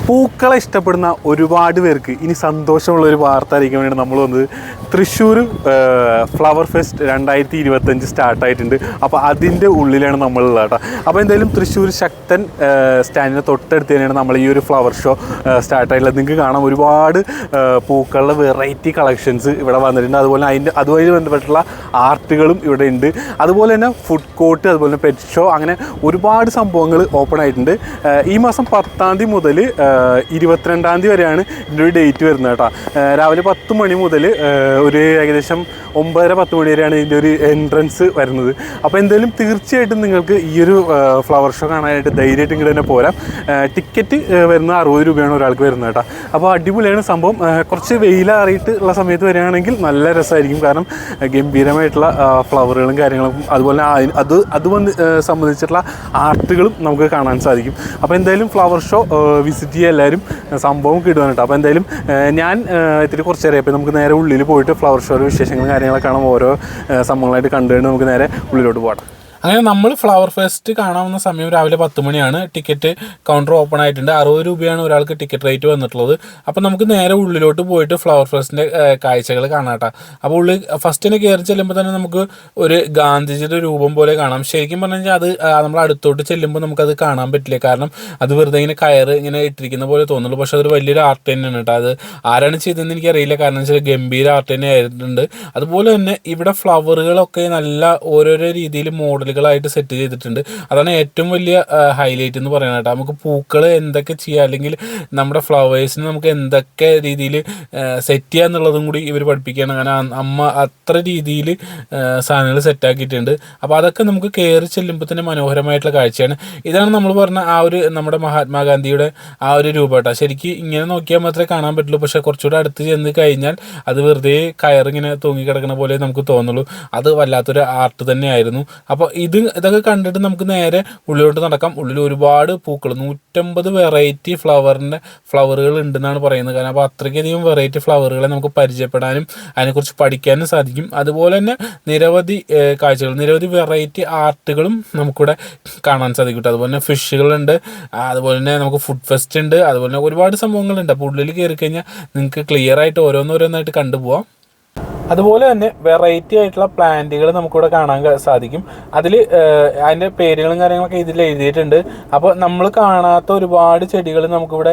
പൂക്കളെ ഇഷ്ടപ്പെടുന്ന ഒരുപാട് പേർക്ക് ഇനി സന്തോഷമുള്ള ഒരു വാർത്ത അറിയിക്കാൻ വേണ്ടി നമ്മൾ വന്നത് തൃശ്ശൂർ ഫ്ലവർ ഫെസ്റ്റ് 2025 സ്റ്റാർട്ടായിട്ടുണ്ട്. അപ്പോൾ അതിൻ്റെ ഉള്ളിലാണ് നമ്മളുള്ളത് കേട്ടോ. അപ്പോൾ എന്തായാലും തൃശ്ശൂർ ശക്തൻ സ്റ്റാൻഡിന് തൊട്ടടുത്ത് തന്നെയാണ് നമ്മൾ ഈ ഒരു ഫ്ലവർ ഷോ സ്റ്റാർട്ടായിട്ടുള്ളത്. നിങ്ങൾക്ക് കാണാം ഒരുപാട് പൂക്കളുടെ വെറൈറ്റി കളക്ഷൻസ് ഇവിടെ വന്നിട്ടുണ്ട്. അതുപോലെ അതുമായി ബന്ധപ്പെട്ടുള്ള ആർട്ടുകളും ഇവിടെ ഉണ്ട്. അതുപോലെ തന്നെ ഫുഡ് കോർട്ട്, അതുപോലെ തന്നെ പെറ്റ് ഷോ, അങ്ങനെ ഒരുപാട് സംഭവങ്ങൾ ഓപ്പൺ ആയിട്ടുണ്ട്. ഈ മാസം 10-ാം തീയതി മുതൽ 22-ാം തീയതി വരെയാണ് ഇതിൻ്റെ ഒരു ഡേറ്റ് വരുന്നത് കേട്ടോ. രാവിലെ 10 മണി മുതൽ ഒരു ഏകദേശം 9-10 മണി വരെയാണ് ഇതിൻ്റെ ഒരു എൻട്രൻസ് വരുന്നത്. അപ്പോൾ എന്തായാലും തീർച്ചയായിട്ടും നിങ്ങൾക്ക് ഈ ഒരു ഫ്ലവർ ഷോ കാണാനായിട്ട് ധൈര്യമായിട്ട് ഇങ്ങോട്ട് തന്നെ പോരാം. ടിക്കറ്റ് വരുന്നത് 60 രൂപയാണ് ഒരാൾക്ക് വരുന്നത് കേട്ടോ. അപ്പോൾ അടിപൊളിയാണ് സംഭവം. കുറച്ച് വെയിലാറിയിട്ട് ഉള്ള സമയത്ത് വരികയാണെങ്കിൽ നല്ല രസമായിരിക്കും. കാരണം ഗംഭീരമായിട്ടുള്ള ഫ്ലവറുകളും കാര്യങ്ങളും അതുപോലെ അത് സംബന്ധിച്ചിട്ടുള്ള ആർട്ടുകളും നമുക്ക് കാണാൻ സാധിക്കും. അപ്പോൾ എന്തായാലും ഫ്ലവർ ഷോ വിസിറ്റ് ചെയ്യുക എല്ലാവരും. സംഭവം കിട്ടുവാൻ കേട്ടോ. അപ്പോൾ എന്തായാലും ഞാൻ ഇത്തിരി കുറച്ച് നേരം ഇപ്പോൾ നമുക്ക് നേരെ ഉള്ളിൽ പോയിട്ട് ഫ്ലവർ ഷോയുടെ വിശേഷങ്ങളും കാര്യങ്ങളൊക്കെ കാണാൻ ഓരോ സംഭവങ്ങളായിട്ട് കണ്ടുകൊണ്ട് നമുക്ക് നേരെ ഉള്ളിലോട്ട് പോകാം. അങ്ങനെ നമ്മൾ ഫ്ലവർ ഫെസ്റ്റ് കാണാവുന്ന സമയം രാവിലെ 10 മണിയാണ്. ടിക്കറ്റ് കൗണ്ടർ ഓപ്പൺ ആയിട്ടുണ്ട്. 60 രൂപയാണ് ഒരാൾക്ക് ടിക്കറ്റ് റേറ്റ് വന്നിട്ടുള്ളത്. അപ്പോൾ നമുക്ക് നേരെ ഉള്ളിലോട്ട് പോയിട്ട് ഫ്ലവർ ഫെസ്റ്റിൻ്റെ കാഴ്ചകൾ കാണാട്ടോ. അപ്പോൾ ഉള്ളിൽ ഫസ്റ്റ് തന്നെ കയറി ചെല്ലുമ്പോൾ തന്നെ നമുക്ക് ഒരു ഗാന്ധിജിയുടെ രൂപം പോലെ കാണാം. ശരിക്കും പറഞ്ഞു കഴിഞ്ഞാൽ അത് നമ്മൾ അടുത്തോട്ട് ചെല്ലുമ്പോൾ നമുക്കത് കാണാൻ പറ്റില്ല. കാരണം അത് വെറുതെ ഇങ്ങനെ കയറ് ഇങ്ങനെ ഇട്ടിരിക്കുന്ന പോലെ തോന്നുള്ളൂ. പക്ഷേ അതൊരു വലിയൊരു ആർട്ട് തന്നെയാണ് കേട്ടോ. അത് ആരാണ് ചെയ്തതെന്ന് എനിക്കറിയില്ല. കാരണം വെച്ചാൽ ഗംഭീര ആർട്ട് തന്നെ ആയിട്ടുണ്ട്. അതുപോലെ തന്നെ ഇവിടെ ഫ്ലവറുകളൊക്കെ നല്ല ഓരോരോ രീതിയിൽ മോഡലുകളായിട്ട് സെറ്റ് ചെയ്തിട്ടുണ്ട്. അതാണ് ഏറ്റവും വലിയ ഹൈലൈറ്റ് എന്ന് പറയുന്നത് കേട്ടോ. നമുക്ക് പൂക്കൾ എന്തൊക്കെ ചെയ്യാം, അല്ലെങ്കിൽ നമ്മുടെ ഫ്ലവേഴ്സിന് നമുക്ക് എന്തൊക്കെ രീതിയിൽ സെറ്റ് ചെയ്യുക എന്നുള്ളതും കൂടി ഇവർ പഠിപ്പിക്കുകയാണ്. കാരണം അമ്മ അത്ര രീതിയിൽ സാധനങ്ങൾ സെറ്റാക്കിയിട്ടുണ്ട്. അപ്പോൾ അതൊക്കെ നമുക്ക് കയറി ചെല്ലുമ്പോൾ തന്നെ മനോഹരമായിട്ടുള്ള കാഴ്ചയാണ്. ഇതാണ് നമ്മൾ പറഞ്ഞ ആ ഒരു നമ്മുടെ മഹാത്മാഗാന്ധിയുടെ ആ ഒരു രൂപം കേട്ടോ. ശരിക്കും ഇങ്ങനെ നോക്കിയാൽ മാത്രമേ കാണാൻ പറ്റുള്ളൂ. പക്ഷേ കുറച്ചുകൂടെ അടുത്ത് ചെന്ന് കഴിഞ്ഞാൽ അത് വെറുതെ കയറിങ്ങനെ തൂങ്ങിക്കിടക്കുന്ന പോലെ നമുക്ക് തോന്നുള്ളൂ. അത് വല്ലാത്തൊരു ആർട്ട് തന്നെയായിരുന്നു. അപ്പോൾ ഇതൊക്കെ കണ്ടിട്ട് നമുക്ക് നേരെ ഉള്ളിലോട്ട് നടക്കാം. ഉള്ളിൽ ഒരുപാട് പൂക്കൾ 150 വെറൈറ്റി ഫ്ലവറുകൾ ഉണ്ടെന്നാണ് പറയുന്നത്. കാരണം അപ്പോൾ അത്രയ്ക്കധികം വെറൈറ്റി ഫ്ലവറുകളെ നമുക്ക് പരിചയപ്പെടാനും അതിനെക്കുറിച്ച് പഠിക്കാനും സാധിക്കും. അതുപോലെ തന്നെ നിരവധി കാഴ്ചകൾ, നിരവധി വെറൈറ്റി ആർട്ടുകളും നമുക്കിവിടെ കാണാൻ സാധിക്കും. അതുപോലെ തന്നെ ഫിഷുകളുണ്ട്. അതുപോലെ തന്നെ നമുക്ക് ഫുഡ് ഫെസ്റ്റ് ഉണ്ട്. അതുപോലെ തന്നെ ഒരുപാട് സംഭവങ്ങളുണ്ട്. അപ്പോൾ ഉള്ളിൽ കയറി കഴിഞ്ഞാൽ നിങ്ങൾക്ക് ക്ലിയർ ആയിട്ട് ഓരോന്നോരോന്നായിട്ട് കണ്ടുപോകാം. അതുപോലെ തന്നെ വെറൈറ്റി ആയിട്ടുള്ള പ്ലാന്റുകൾ നമുക്കിവിടെ കാണാൻ സാധിക്കും. അതിൽ അതിൻ്റെ പേരുകളും കാര്യങ്ങളൊക്കെ ഇതിൽ എഴുതിയിട്ടുണ്ട്. അപ്പോൾ നമ്മൾ കാണാത്ത ഒരുപാട് ചെടികൾ നമുക്കിവിടെ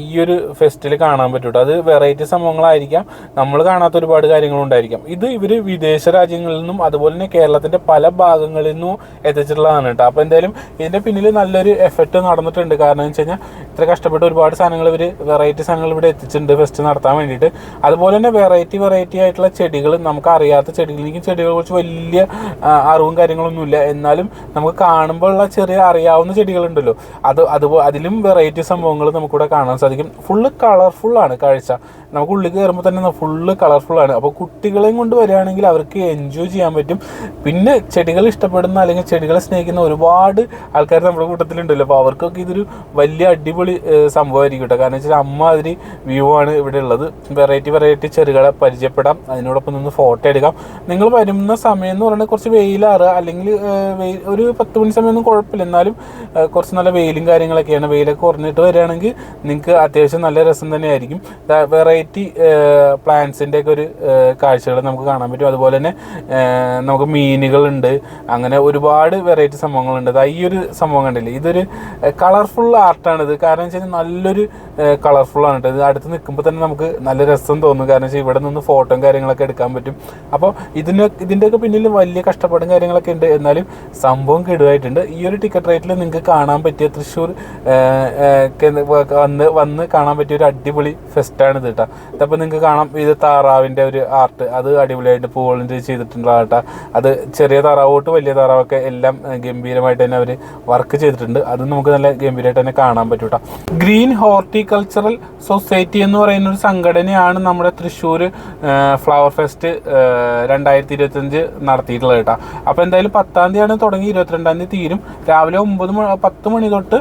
ഈ ഒരു ഫെസ്റ്റിൽ കാണാൻ പറ്റും. അത് വെറൈറ്റി സംഭവങ്ങളായിരിക്കാം, നമ്മൾ കാണാത്ത ഒരുപാട് കാര്യങ്ങളുണ്ടായിരിക്കാം. ഇത് ഇവർ വിദേശ രാജ്യങ്ങളിൽ നിന്നും അതുപോലെ തന്നെ കേരളത്തിൻ്റെ പല ഭാഗങ്ങളിൽ നിന്നും എത്തിച്ചിട്ടുള്ളതാണ് കേട്ടോ. അപ്പോൾ എന്തായാലും ഇതിൻ്റെ പിന്നിൽ നല്ലൊരു എഫക്റ്റ് നടന്നിട്ടുണ്ട്. കാരണം എന്ന് വെച്ച് കഴിഞ്ഞാൽ ഇത്ര കഷ്ടപ്പെട്ട് ഒരുപാട് സാധനങ്ങൾ ഇവർ വെറൈറ്റി സാധനങ്ങൾ ഇവിടെ എത്തിച്ചിട്ടുണ്ട് ഫെസ്റ്റ് നടത്താൻ വേണ്ടിയിട്ട്. അതുപോലെ തന്നെ വെറൈറ്റി ആയിട്ടുള്ള ചെടികൾ, നമുക്ക് അറിയാത്ത ചെടികൾ, എനിക്ക് ചെടികളെ കുറിച്ച് വലിയ അറിവും കാര്യങ്ങളൊന്നുമില്ല. എന്നാലും നമുക്ക് കാണുമ്പോൾ ഉള്ള ചെറിയ അറിയാവുന്ന ചെടികളുണ്ടല്ലോ, അതിലും വെറൈറ്റി സംഭവങ്ങൾ നമുക്കിവിടെ കാണാൻ സാധിക്കും. ഫുള്ള് കളർഫുള്ളാണ് കാഴ്ച. നമുക്ക് ഉള്ളിൽ കയറുമ്പോൾ തന്നെ ഫുള്ള് കളർഫുള്ളാണ്. അപ്പോൾ കുട്ടികളെയും കൊണ്ട് വരികയാണെങ്കിൽ അവർക്ക് എൻജോയ് ചെയ്യാൻ പറ്റും. പിന്നെ ചെടികൾ ഇഷ്ടപ്പെടുന്ന അല്ലെങ്കിൽ ചെടികളെ സ്നേഹിക്കുന്ന ഒരുപാട് ആൾക്കാർ നമ്മുടെ കൂട്ടത്തിലുണ്ടല്ലോ. അപ്പോൾ അവർക്കൊക്കെ ഇതൊരു വലിയ അടിപൊളി സംഭവമായിരിക്കും കേട്ടോ. കാരണം വെച്ചാൽ അമ്മാതിരി വ്യൂ ആണ് ഇവിടെ ഉള്ളത്. വെറൈറ്റി ചെടികളെ പരിചയപ്പെടാം, അതിനോടൊപ്പം നിന്ന് ഫോട്ടോ എടുക്കാം. നിങ്ങൾ വരുന്ന സമയം എന്ന് പറയുന്നത് കുറച്ച് വെയിലാറുക, അല്ലെങ്കിൽ ഒരു 10 മണി സമയമൊന്നും കുഴപ്പമില്ല. എന്നാലും കുറച്ച് നല്ല വെയിലും കാര്യങ്ങളൊക്കെയാണ്. വെയിലൊക്കെ കുറഞ്ഞിട്ട് വരികയാണെങ്കിൽ നിങ്ങൾക്ക് അത്യാവശ്യം നല്ല രസം തന്നെയായിരിക്കും. വെറൈറ്റി പ്ലാന്റ്സിൻ്റെ ഒക്കെ ഒരു കാഴ്ചകൾ നമുക്ക് കാണാൻ പറ്റും. അതുപോലെ തന്നെ നമുക്ക് മീനുകളുണ്ട്. അങ്ങനെ ഒരുപാട് വെറൈറ്റി സംഭവങ്ങളുണ്ട്. ഈ ഒരു സംഭവം കണ്ടില്ലേ, ഇതൊരു കളർഫുൾ ആർട്ടാണിത്. കാരണം വെച്ച് കഴിഞ്ഞാൽ നല്ലൊരു കളർഫുള്ളാണ് കേട്ടോ. ഇത് അടുത്ത് നിൽക്കുമ്പോൾ തന്നെ നമുക്ക് നല്ല രസം തോന്നും. കാരണം വെച്ചാൽ ഇവിടെ നിന്ന് ഫോട്ടോയും കാര്യങ്ങളൊക്കെ എടുക്കാൻ പറ്റും. അപ്പോൾ ഇതിൻ്റെയൊക്കെ പിന്നിൽ വലിയ കഷ്ടപ്പാടും കാര്യങ്ങളൊക്കെ ഉണ്ട്. എന്നാലും സംഭവം കിടുവായിട്ടുണ്ട്. ഈ ഒരു ടിക്കറ്റ് റേറ്റിൽ നിങ്ങൾക്ക് കാണാൻ പറ്റിയ തൃശ്ശൂർ വന്ന് കാണാൻ പറ്റിയ ഒരു അടിപൊളി ഫെസ്റ്റാണിത് കേട്ടോ. അപ്പോൾ നിങ്ങൾക്ക് കാണാം, ഇത് താറാവിൻ്റെ ഒരു ആർട്ട്, അത് അടിപൊളിയായിട്ട് പൂളിൻ്റെ ചെയ്തിട്ടുള്ള കേട്ടോ. അത് ചെറിയ താറാവ് തൊട്ട് വലിയ താറാവൊക്കെ എല്ലാം ഗംഭീരമായിട്ട് തന്നെ അവർ വർക്ക് ചെയ്തിട്ടുണ്ട്. അത് നമുക്ക് നല്ല ഗംഭീരമായിട്ട് തന്നെ കാണാൻ പറ്റും കേട്ടോ. ഗ്രീൻ ഹോർട്ടിക്കൾച്ചറൽ സൊസൈറ്റി എന്ന് പറയുന്ന ഒരു സംഘടനയാണ് നമ്മുടെ തൃശ്ശൂർ ഫ്ലവർ ഫെസ്റ്റ് 2025 നടത്തിയിട്ടുള്ളത് കേട്ടോ. അപ്പോൾ എന്തായാലും 10-ാം തീയതിയാണ് തുടങ്ങി, 22-ാം തീയതി തീരും. രാവിലെ 10 മണി തൊട്ട്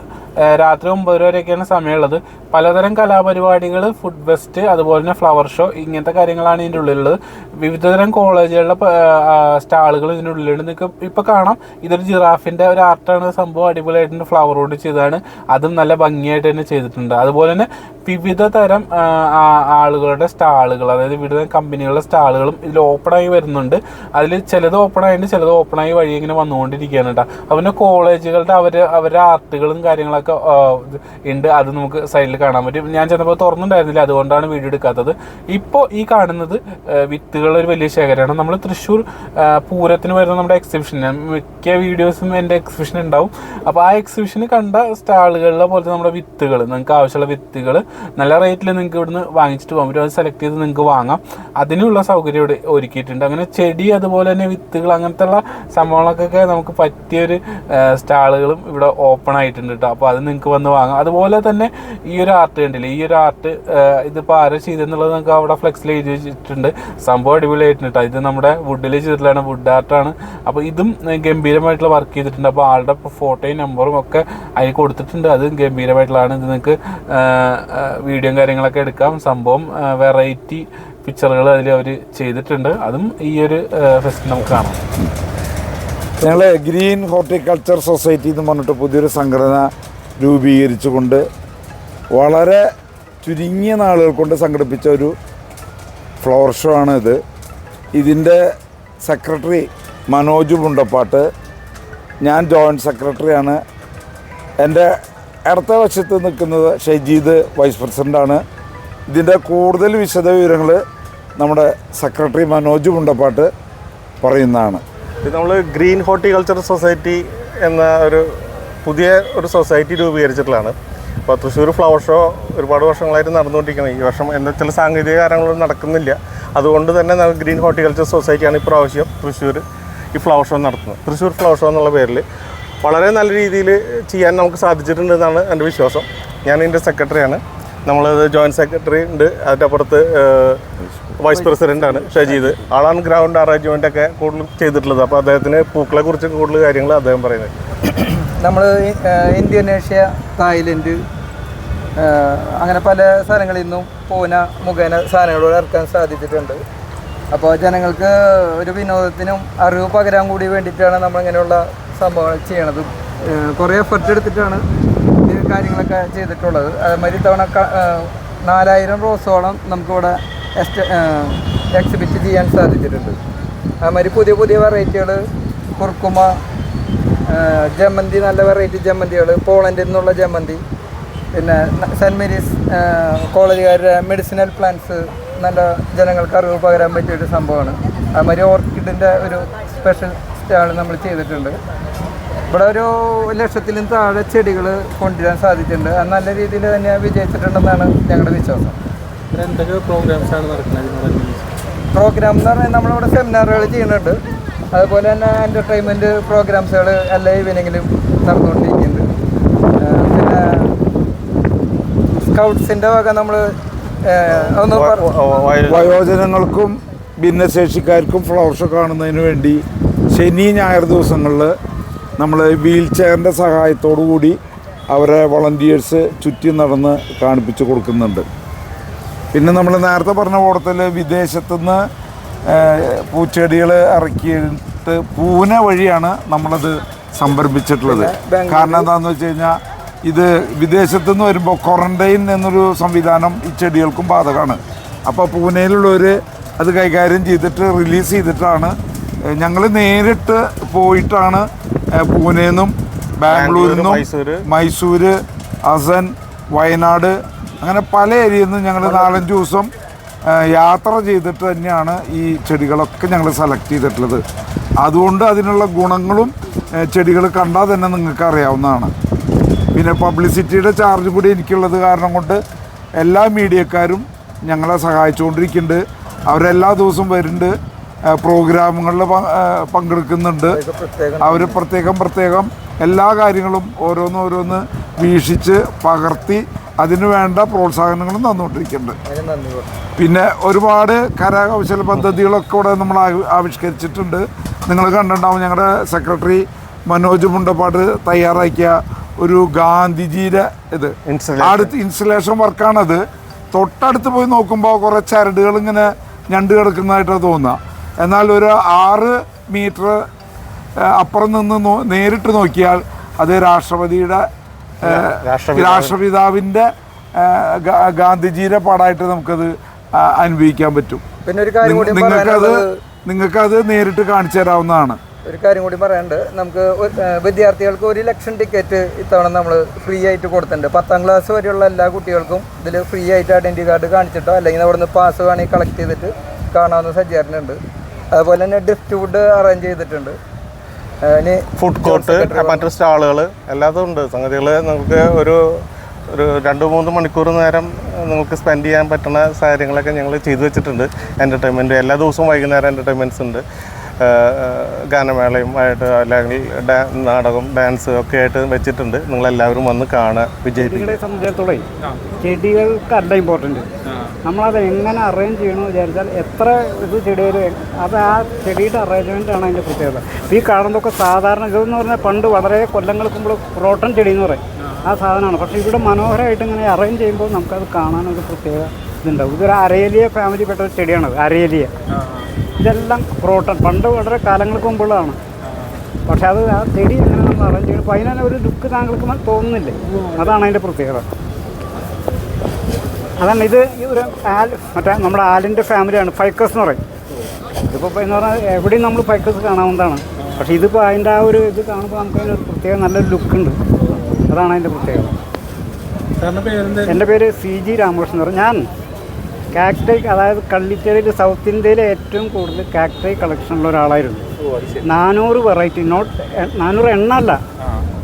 രാത്രി 9 വരെയൊക്കെയാണ് സമയമുള്ളത്. പലതരം കലാപരിപാടികൾ, ഫുഡ് ഫെസ്റ്റ്, അതുപോലെ തന്നെ ഫ്ലവർ ഷോ, ഇങ്ങനത്തെ കാര്യങ്ങളാണ് ഇതിൻ്റെ ഉള്ളിലുള്ളത്. വിവിധതരം കോളേജുകളിലെ സ്റ്റാളുകൾ ഇതിൻ്റെ ഉള്ളിലുണ്ട്. നിങ്ങൾക്ക് ഇപ്പോൾ കാണാം, ഇതൊരു ജിറാഫിൻ്റെ ഒരു ആർട്ടാണ്. സംഭവം അടിപൊളിയായിട്ടുണ്ട്, ഫ്ലവർ കൊണ്ട് ചെയ്തതാണ്. അതും നല്ല ഭംഗിയായിട്ട് തന്നെ ചെയ്തിട്ടുണ്ട്. അതുപോലെ തന്നെ വിവിധ തരം ആളുകളുടെ സ്റ്റാളുകൾ, അതായത് വിവിധ കമ്പനികളുടെ സ്റ്റാളുകളും ഇതിൽ ഓപ്പണായി വരുന്നുണ്ട്. അതിൽ ചിലത് ഓപ്പണായിട്ട് ചിലത് ഓപ്പണായി വഴി ഇങ്ങനെ വന്നുകൊണ്ടിരിക്കുകയാണ് കേട്ടോ. അതുപോലെ കോളേജുകളുടെ അവരുടെ ആർട്ടുകളും കാര്യങ്ങളൊക്കെ ഉണ്ട്. അത് നമുക്ക് സൈഡിൽ കാണാൻ പറ്റും. ഞാൻ ചെന്നപ്പോൾ തുറന്നിട്ടുണ്ടായിരുന്നില്ല, അതുകൊണ്ടാണ് വീഡിയോ എടുക്കാത്തത്. ഇപ്പോൾ ഈ കാണുന്നത് വിത്തുകളുടെ ഒരു വലിയ ശേഖരമാണ്. നമ്മൾ തൃശ്ശൂർ പൂരത്തിന് വരുന്ന നമ്മുടെ എക്സിബിഷൻ, മിക്ക വീഡിയോസും എൻ്റെ എക്സിബിഷൻ ഉണ്ടാവും. അപ്പോൾ ആ എക്സിബിഷന് കണ്ട സ്റ്റാളുകളിലെ പോലത്തെ നമ്മുടെ വിത്തുകൾ, നിങ്ങൾക്ക് ആവശ്യമുള്ള വിത്തുകൾ നല്ല റേറ്റിൽ നിങ്ങൾക്ക് ഇവിടുന്ന് വാങ്ങിച്ചിട്ട് പോകാൻ പറ്റും. അത് സെലക്ട് ചെയ്ത് നിങ്ങൾക്ക് വാങ്ങാം. അതിനുള്ള സൗകര്യം ഇവിടെ ഒരുക്കിയിട്ടുണ്ട്. അങ്ങനെ ചെടി, അതുപോലെ തന്നെ വിത്തുകൾ, അങ്ങനത്തെ ഉള്ള സംഭവങ്ങൾക്കൊക്കെ നമുക്ക് പറ്റിയൊരു സ്റ്റാളുകളും ഇവിടെ ഓപ്പൺ ആയിട്ടുണ്ട് കേട്ടോ. അപ്പോൾ അത് നിങ്ങൾക്ക് വന്ന് വാങ്ങാം. അതുപോലെ തന്നെ ഈ ഒരു ആർട്ട് കണ്ടില്ലേ, ഈ ഒരു ആർട്ട് ഇതിപ്പോൾ ആരും ചെയ്തെന്നുള്ളത് നമുക്ക് അവിടെ ഫ്ലെക്സിൽ എഴുതി വെച്ചിട്ടുണ്ട്. സംഭവം അടിപൊളിയായിട്ടുണ്ട് കേട്ടോ. ഇത് നമ്മുടെ വുഡിൽ ചെയ്തിട്ടുള്ളതാണ്, വുഡ് ആർട്ടാണ്. അപ്പോൾ ഇതും ഗംഭീരമായിട്ടുള്ള വർക്ക് ചെയ്തിട്ടുണ്ട്. അപ്പോൾ ആളുടെ ഫോട്ടോയും നമ്പറും ഒക്കെ അതിൽ കൊടുത്തിട്ടുണ്ട്. അത് ഗംഭീരമായിട്ടുള്ളതാണ്. ഇത് നിങ്ങൾക്ക് വീഡിയോയും കാര്യങ്ങളൊക്കെ എടുക്കാം. സംഭവം വെറൈറ്റി പിക്ചറുകൾ അതിൽ അവർ ചെയ്തിട്ടുണ്ട്. അതും ഈ ഒരു ഫെസ്റ്റ് നമുക്ക് കാണാം. ഞങ്ങൾ ഗ്രീൻ ഹോർട്ടിക്കൾച്ചർ സൊസൈറ്റി എന്ന് പറഞ്ഞിട്ട് പുതിയൊരു സംഘടന രൂപീകരിച്ചുകൊണ്ട് വളരെ ചുരുങ്ങിയ നാളുകൾ കൊണ്ട് സംഘടിപ്പിച്ച ഒരു ഫ്ലവർ ഷോ ആണ് ഇത്. ഇതിൻ്റെ സെക്രട്ടറി മനോജ് മുണ്ടപ്പാട്ട്, ഞാൻ ജോയിൻറ്റ് സെക്രട്ടറിയാണ്. എൻ്റെ അടുത്ത വശത്ത് നിൽക്കുന്നത് ഷജീദ് വൈസ് പ്രസിഡൻ്റാണ്. ഇതിൻ്റെ കൂടുതൽ വിശദവിവരങ്ങൾ നമ്മുടെ സെക്രട്ടറി മനോജ് മുണ്ടപ്പാട്ട് പറയുന്നതാണ്. ഇത് നമ്മൾ ഗ്രീൻ ഹോർട്ടിക്കൾച്ചർ സൊസൈറ്റി എന്ന ഒരു പുതിയ ഒരു സൊസൈറ്റി രൂപീകരിച്ചിട്ടുള്ളതാണ്. അപ്പോൾ തൃശ്ശൂർ ഫ്ലവർ ഷോ ഒരുപാട് വർഷങ്ങളായിട്ട് നടന്നുകൊണ്ടിരിക്കുന്നത്. ഈ വർഷം എന്താ ചില സാങ്കേതിക കാരണങ്ങളൊന്നും നടക്കുന്നില്ല. അതുകൊണ്ട് തന്നെ ഗ്രീൻ ഹോർട്ടിക്കൾച്ചർ സൊസൈറ്റിയാണ് ഇപ്രാവശ്യം തൃശ്ശൂർ ഈ ഫ്ലവർ ഷോ നടത്തുന്നത്. തൃശ്ശൂർ ഫ്ലവർ ഷോ എന്നുള്ള പേരിൽ വളരെ നല്ല രീതിയിൽ ചെയ്യാൻ നമുക്ക് സാധിച്ചിട്ടുണ്ടെന്നാണ് എൻ്റെ വിശ്വാസം. ഞാൻ ഇതിൻ്റെ സെക്രട്ടറിയാണ്. നമ്മളത് ജോയിൻറ്റ് സെക്രട്ടറി ഉണ്ട്. അതിൻ്റെ അപ്പുറത്ത് വൈസ് പ്രസിഡൻ്റാണ് ഷജീദ്. ആളാണ് ഗ്രൗണ്ട് അറേഞ്ച്മെൻ്റൊക്കെ കൂടുതൽ ചെയ്തിട്ടുള്ളത്. അപ്പോൾ അദ്ദേഹത്തിന് പൂക്കളെ കുറിച്ച് കൂടുതൽ കാര്യങ്ങൾ അദ്ദേഹം പറയുന്നത്. നമ്മൾ ഇന്തോനേഷ്യ, തായ്ലൻഡ്, അങ്ങനെ പല സ്ഥലങ്ങളിൽ നിന്നും പൂന മുഖേന സാധനങ്ങളോട് ഇറക്കാൻ സാധിച്ചിട്ടുണ്ട്. അപ്പോൾ ജനങ്ങൾക്ക് ഒരു വിനോദത്തിനും അറിവ് പകരാൻ കൂടി വേണ്ടിയിട്ടാണ് നമ്മളിങ്ങനെയുള്ള സംഭവങ്ങൾ ചെയ്യണത്. കുറേ എഫർട്ട് എടുത്തിട്ടാണ് ഈ കാര്യങ്ങളൊക്കെ ചെയ്തിട്ടുള്ളത്. അതുമാതിരി തവണ 4000 റോസോളം നമുക്കിവിടെ എക്സിബിറ്റ് ചെയ്യാൻ സാധിച്ചിട്ടുണ്ട്. അതുമാതിരി പുതിയ പുതിയ വെറൈറ്റികൾ, കുർക്കുമ, ജമന്തി, നല്ല വെറൈറ്റി ജമന്തികൾ, പോളണ്ടിൽ നിന്നുള്ള ജമന്തി, പിന്നെ സെൻറ്റ് മേരീസ് കോളേജുകാരുടെ മെഡിസിനൽ പ്ലാന്റ്സ്, നല്ല ജനങ്ങൾക്ക് അറിവ് പകരാൻ പറ്റിയൊരു സംഭവമാണ്. അതുമാതിരി ഓർക്കിഡിൻ്റെ ഒരു സ്പെഷ്യൽ സ്റ്റാൾ നമ്മൾ ചെയ്തിട്ടുണ്ട്. ഇവിടെ ഒരു 1,00,000-ലും താഴെ ചെടികൾ കൊണ്ടുവരാൻ സാധിച്ചിട്ടുണ്ട്. അത് നല്ല രീതിയിൽ തന്നെ വിജയിച്ചിട്ടുണ്ടെന്നാണ് ഞങ്ങളുടെ വിശ്വാസം. എന്തൊക്കെ പ്രോഗ്രാംസാണ് നടക്കുന്നത്? പ്രോഗ്രാം എന്ന് പറഞ്ഞാൽ നമ്മളിവിടെ സെമിനാറുകൾ ചെയ്യുന്നുണ്ട്. അതുപോലെ തന്നെ എൻ്റർടൈൻമെൻറ്റ് പ്രോഗ്രാംസുകൾ എല്ലാ ഈവനിങ്ങിലും നടന്നുകൊണ്ടിരിക്കുന്നുണ്ട്. പിന്നെ സ്കൗട്ട്സിൻ്റെ വക നമ്മൾ വയോജനങ്ങൾക്കും ഭിന്നശേഷിക്കാർക്കും ഫ്ലവർ ഷോ കാണുന്നതിന് വേണ്ടി ശനി ഞായർ ദിവസങ്ങളിൽ നമ്മൾ വീൽ ചെയറിൻ്റെ സഹായത്തോടു കൂടി അവരെ വളണ്ടിയേഴ്സ് ചുറ്റി നടന്ന് കാണിപ്പിച്ച് കൊടുക്കുന്നുണ്ട്. പിന്നെ നമ്മൾ നേരത്തെ പറഞ്ഞ കൂട്ടത്തിൽ വിദേശത്തുനിന്ന് പൂച്ചെടികൾ ഇറക്കിയിട്ട് പൂന വഴിയാണ് നമ്മളത് സംരംഭിച്ചിട്ടുള്ളത്. കാരണം എന്താണെന്ന് വെച്ച് കഴിഞ്ഞാൽ ഇത് വിദേശത്തുനിന്ന് വരുമ്പോൾ ക്വാറൻറ്റൈൻ എന്നൊരു സംവിധാനം ഈ ചെടികൾക്കും ബാധകമാണ്. അപ്പോൾ പൂനെയിലുള്ളവർ അത് കൈകാര്യം ചെയ്തിട്ട് റിലീസ് ചെയ്തിട്ടാണ്. ഞങ്ങൾ നേരിട്ട് പോയിട്ടാണ് പൂനെയിൽ നിന്നും ബാംഗ്ലൂരിൽ നിന്നും മൈസൂർ, അസൻ, വയനാട്, അങ്ങനെ പല ഏരിയയിൽ നിന്നും ഞങ്ങൾ 4-5 ദിവസം യാത്ര ചെയ്തിട്ട് തന്നെയാണ് ഈ ചെടികളൊക്കെ ഞങ്ങൾ സെലക്ട് ചെയ്തിട്ടുള്ളത്. അതുകൊണ്ട് അതിനുള്ള ഗുണങ്ങളും ചെടികൾ കണ്ടാൽ തന്നെ നിങ്ങൾക്ക് അറിയാവുന്നതാണ്. പിന്നെ പബ്ലിസിറ്റിയുടെ ചാർജ് കൂടി എനിക്കുള്ളത് കാരണം കൊണ്ട് എല്ലാ മീഡിയക്കാരും ഞങ്ങളെ സഹായിച്ചുകൊണ്ടിരിക്കുന്നുണ്ട്. അവരെല്ലാ ദിവസവും വരുന്നുണ്ട്, പ്രോഗ്രാമുകളിൽ പങ്കെടുക്കുന്നുണ്ട്. അവർ പ്രത്യേകം എല്ലാ കാര്യങ്ങളും ഓരോന്ന് വീക്ഷിച്ച് പകർത്തി അതിന് വേണ്ട പ്രോത്സാഹനങ്ങളും തന്നുകൊണ്ടിരിക്കുന്നുണ്ട്. പിന്നെ ഒരുപാട് കരകൗശല പദ്ധതികളൊക്കെ ഇവിടെ നമ്മൾ ആവിഷ്കരിച്ചിട്ടുണ്ട്. നിങ്ങൾ കണ്ടിട്ടുണ്ടാവും, ഞങ്ങളുടെ സെക്രട്ടറി മനോജ് മുണ്ടപ്പാട്ട് തയ്യാറാക്കിയ ഒരു ഗാന്ധിജിയുടെ ഇത് അടുത്ത് ഇൻസ്റ്റലേഷൻ വർക്കാണത്. തൊട്ടടുത്ത് പോയി നോക്കുമ്പോൾ കുറേ ചരടുകൾ ഇങ്ങനെ ഞണ്ട് കിടക്കുന്നതായിട്ടാണ് തോന്നുക. എന്നാൽ ഒരു 6 മീറ്റർ അപ്പുറം നിന്ന് നേരിട്ട് നോക്കിയാൽ അത് രാഷ്ട്രപിതാവിൻ്റെ ഗാന്ധിജിയുടെ പടമായിട്ട് നമുക്കത് അനുഭവിക്കാൻ പറ്റും. പിന്നെ ഒരു കാര്യം കൂടി നിങ്ങൾക്കത് നേരിട്ട് കാണിച്ചു തരാവുന്നതാണ്. ഒരു കാര്യം കൂടി പറയാനുണ്ട്. നമുക്ക് വിദ്യാർത്ഥികൾക്ക് 1 ലക്ഷം ടിക്കറ്റ് ഇത്തവണ നമ്മൾ ഫ്രീ ആയിട്ട് കൊടുത്തിട്ടുണ്ട്. 10ാം ക്ലാസ് വരെയുള്ള എല്ലാ കുട്ടികൾക്കും ഇതിൽ ഫ്രീ ആയിട്ട് ഐഡൻറ്റി കാർഡ് കാണിച്ചിട്ടോ അല്ലെങ്കിൽ അവിടെ നിന്ന് പാസ് വേണമെങ്കിൽ കളക്ട് ചെയ്തിട്ട് കാണാവുന്ന സജ്ജീകരണമുണ്ട്. അതുപോലെ തന്നെ ഡിഫ്റ്റ് ഫുഡ് അറേഞ്ച് ചെയ്തിട്ടുണ്ട്. ഫുഡ് കോർട്ട്, മറ്റു സ്റ്റാളുകൾ എല്ലാതും ഉണ്ട്. സംഗതികൾ നമുക്ക് ഒരു 2-3 മണിക്കൂർ നേരം നിങ്ങൾക്ക് സ്പെൻഡ് ചെയ്യാൻ പറ്റുന്ന കാര്യങ്ങളൊക്കെ ഞങ്ങൾ ചെയ്തു വെച്ചിട്ടുണ്ട്. എൻ്റർടൈൻമെൻറ്റ് എല്ലാ ദിവസവും വൈകുന്നേരം എൻ്റർടൈൻമെൻറ്റ്സ് ഉണ്ട്. ഗാനമേളയുമായിട്ട് അല്ലെങ്കിൽ നാടകം, ഡാൻസ് ഒക്കെ ആയിട്ട് വെച്ചിട്ടുണ്ട്. നിങ്ങളെല്ലാവരും വന്ന് കാണുക, വിജയിപ്പിക്കുക. ചെടികളെ സംബന്ധിച്ചിടത്തോളം ചെടികൾക്കല്ല ഇമ്പോർട്ടൻറ്റ്, നമ്മളത് എങ്ങനെ അറേഞ്ച് ചെയ്യണമെന്ന് വിചാരിച്ചാൽ എത്ര ഇത് ചെടികൾ അത് ആ ചെടിയുടെ അറേഞ്ച്മെൻറ്റാണ് അതിൻ്റെ പ്രത്യേകത. ഈ കാണുന്നതൊക്കെ സാധാരണ ഇതെന്ന് പറഞ്ഞാൽ പണ്ട് വളരെ കൊല്ലങ്ങൾക്ക് മുമ്പ് ക്രോട്ടൺ ചെടി എന്ന് പറയും, ആ സാധനമാണ്. പക്ഷേ ഇവിടെ മനോഹരമായിട്ട് ഇങ്ങനെ അറേഞ്ച് ചെയ്യുമ്പോൾ നമുക്കത് കാണാനൊരു പ്രത്യേക ഇതുണ്ടാവും. ഇതൊരു അരേലിയ ഫാമിലിപ്പെട്ട ഒരു ചെടിയാണത്, അരേലിയ. ഇതെല്ലാം ക്രോട്ടൺ പണ്ട് വളരെ കാലങ്ങൾക്ക് മുമ്പുള്ളതാണ്. പക്ഷെ അത് ആ ചെടി എങ്ങനെ നമ്മൾ അറേഞ്ച് ചെയ്യണം, അപ്പോൾ അതിനെ ഒരു ലുക്ക് താങ്കൾക്ക് തോന്നുന്നില്ലേ, അതാണ് അതിൻ്റെ പ്രത്യേകത. അതാണ് ഇത് ഒരു മറ്റേ നമ്മുടെ ആലിൻ്റെ ഫാമിലിയാണ്, ഫൈക്കസ് എന്ന് പറയും. ഇതിപ്പോൾ എന്ന് പറഞ്ഞാൽ എവിടെയും നമ്മൾ ഫൈക്കസ് കാണാവുന്നതാണ്. പക്ഷേ ഇതിപ്പോൾ അതിൻ്റെ ആ ഒരു ഇത് കാണുമ്പോൾ നമുക്ക് അതിനൊരു പ്രത്യേക നല്ലൊരു ലുക്കുണ്ട്, അതാണ് അതിൻ്റെ പ്രത്യേകത. എൻ്റെ പേര് CG രാമകൃഷ്ണൻ എന്ന് പറയും. ഞാൻ കാക്ടൈ, അതായത് കള്ളിച്ചേരിയിൽ സൗത്ത് ഇന്ത്യയിലെ ഏറ്റവും കൂടുതൽ കാക്ടൈ കളക്ഷനുള്ള ഒരാളായിരുന്നു. 400 വെറൈറ്റി, 400 എണ്ണമല്ല,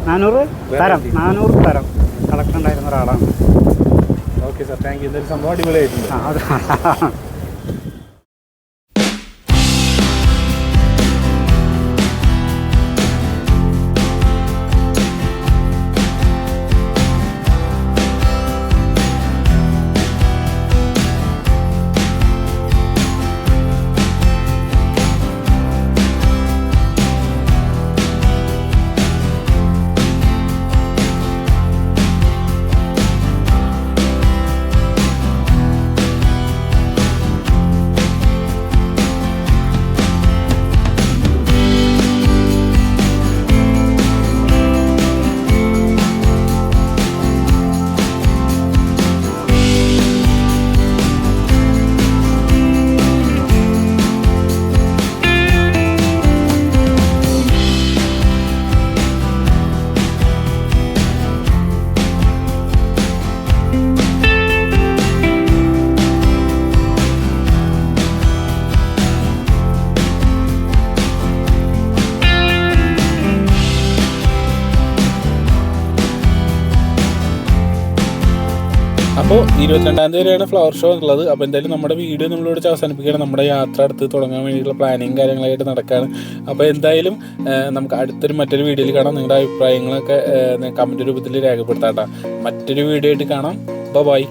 400 തരം കളക്ഷൻ ഉണ്ടായിരുന്ന ഒരാളാണ്. Okay sir, thank you. ഇതൊരു സംഭവം അടിപൊളിയായിട്ടുണ്ട്. അത് അപ്പോൾ 22-ാം തീയതി വരെയാണ് ഫ്ലവർ ഷോ ഉള്ളത്. അപ്പോൾ എന്തായാലും നമ്മുടെ വീഡിയോ നമ്മളിവിടെ അവസാനിപ്പിക്കുകയാണ്. നമ്മുടെ യാത്ര അടുത്ത് തുടങ്ങാൻ വേണ്ടിയിട്ടുള്ള പ്ലാനിങ് കാര്യങ്ങളായിട്ട് നടക്കുകയാണ്. അപ്പോൾ എന്തായാലും നമുക്ക് മറ്റൊരു വീഡിയോയിൽ കാണാം. നിങ്ങളുടെ അഭിപ്രായങ്ങളൊക്കെ കമൻറ്റ് രൂപത്തിൽ രേഖപ്പെടുത്താം. മറ്റൊരു വീഡിയോ ആയിട്ട് കാണാം. ബൈ.